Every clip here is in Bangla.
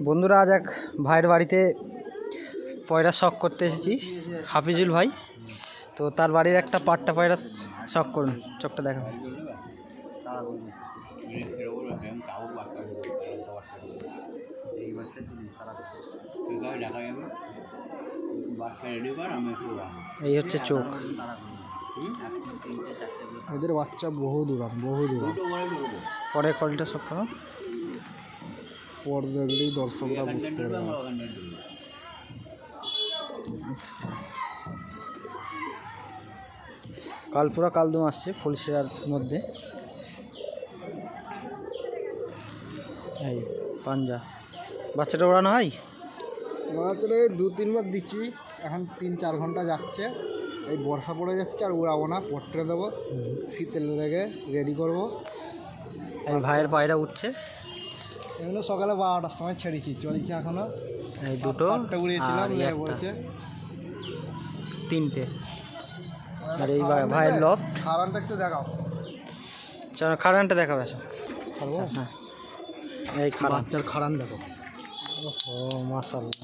বন্ধুরা আজ এক ভাইয়ের বাড়িতে পয়রা শখ করতে এসেছি, হাফিজুল ভাই। তো তার বাড়ির একটা পাট্টা পয়রা শখ করুন, চোখটা দেখা। এই হচ্ছে চোখ। এদের বাচ্চা বহু দূরাম। পরের কোয়ালিটা শখ করো, পর দেখলেই দর্শকরা বুঝতে পারবে। কালপুরা কালদম আসছে ফুলশিরার মধ্যে। এই পাঞ্জা বাচ্চাটা ওড়ানো হয়, বাচ্চাটা 2-3 বার দিচ্ছি, এখন 3-4 ঘন্টা যাচ্ছে। এই বর্ষা পড়ে যাচ্ছে আর উড়াবো না, পট্টে দেবো, শীতের লেগে রেডি করবো। এই ভাইয়ের পায়রা উঠছে। এগুলো সকালে 12টার সময় ছেড়েছি, চলছে এখনো। এই দুটো উড়িয়েছিলাম, বলছে 3টে। আর এই ভাইয়ের লফট। খারানটা একটু দেখাও, চলো খারানটা দেখাবে। হ্যাঁ এই খারান, বাচ্চার খারান দেখো। ও মাশাআল্লাহ,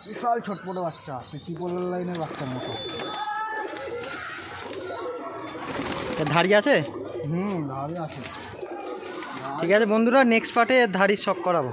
বিশাল ছোটপটো বাচ্চা, ত্রিপলের লাইনের বাচ্চার মতো। ধাড়ি আছে? ধারে আছে। ঠিক আছে বন্ধুরা, নেক্সট পার্টে ধাড়ির শখ করাবো।